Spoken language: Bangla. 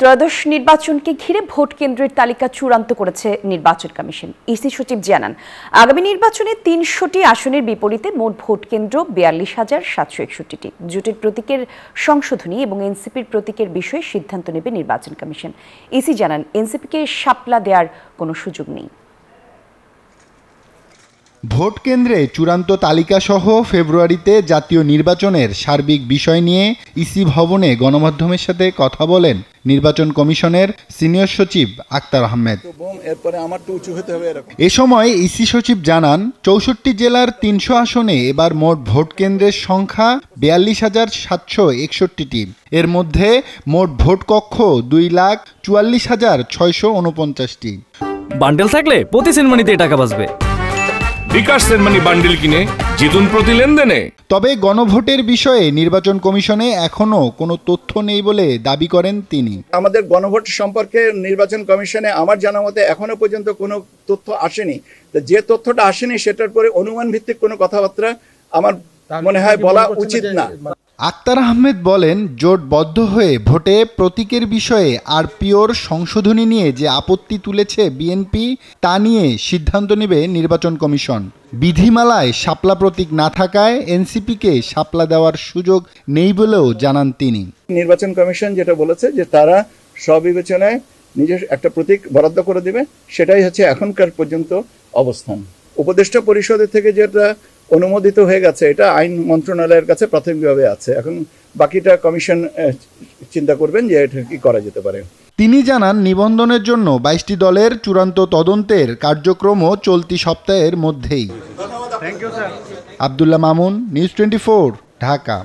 ত্রয়োদশ নির্বাচনকে ঘিরে ভোট কেন্দ্রের তালিকা চূড়ান্ত করেছে নির্বাচন কমিশন। ইসি সচিব জানান, আগামী নির্বাচনে ৩০০টি আসনের বিপরীতে মোট ভোট কেন্দ্র ৪২,৭৬১টি। জোটের প্রতীকের সংশোধনী এবং এনসিপির প্রতীকের বিষয়ে সিদ্ধান্ত নেবে নির্বাচন কমিশন। ইসি জানান, এনসিপিকে শাপলা দেওয়ার কোনো সুযোগ নেই। ভোট কেন্দ্রে চূড়ান্ত তালিকাসহ ফেব্রুয়ারিতে জাতীয় নির্বাচনের সার্বিক বিষয় নিয়ে ইসি ভবনে গণমাধ্যমের সাথে কথা বলেন নির্বাচন কমিশনের সিনিয়র সচিব আক্তার আহমেদ। এ সময় ইসি সচিব জানান, ৬৪ জেলার ৩০০ আসনে এবার মোট ভোট কেন্দ্রের সংখ্যা ৪২,৭৬১টি। এর মধ্যে মোট ভোট কক্ষ ২,৪৪,৬৪৯টি। বান্ডেল থাকলে প্রতি সেনমানিতে টাকা বাঁচবে। বিকাশ সেনমানি বান্ডেল কিনে জিতুন প্রতি লেনদেনে। তবে গণভোটের বিষয়ে নির্বাচন কমিশনে এখনো কোনো তথ্য নেই বলে দাবি করেন তিনি। আমাদের গণভোট সম্পর্কে নির্বাচন কমিশনে আমার জানা মতে এখনো পর্যন্ত কোনো তথ্য আসেনি। যে তথ্যটা আসেনি সেটার পরে অনুমান ভিত্তিক কোনো কথাবার্তা আমার মনে হয় বলা উচিত না। আক্তার আহমেদ বলেন, জোটবদ্ধ হয়ে ভোটে প্রতীকের বিষয়ে আরপিওর সংশোধনী নিয়ে যে আপত্তি তুলেছে বিএনপি, তা নিয়ে সিদ্ধান্ত নেবে নির্বাচন কমিশন। বিধিমালায় শাপলা প্রতীক না থাকায় এনসিপিকে শাপলা দেওয়ার সুযোগ নেই বলেও জানান তিনি। নির্বাচন কমিশন যেটা বলেছে যে তারা স্ববিবেচনায় নিজের একটা প্রতীক বরাদ্দ করে দিবে, সেটাই হচ্ছে এখনকার পর্যন্ত অবস্থান। উপদেষ্টা পরিষদের থেকে যেটা অনুমোদিত হয়ে গেছে, এটা আইন মন্ত্রণালয়ের কাছে প্রাথমিকভাবে আছে। এখন বাকিটা কমিশন চিন্তা করবেন যে এটা কি করা যেতে পারে। তিনি জানান, নিবন্ধনের জন্য ২২টি দলের চূড়ান্ত তদন্তের কার্যক্রমও চলতি সপ্তাহের মধ্যেই। আব্দুল্লাহ মামুন, নিউজ 24, ঢাকা।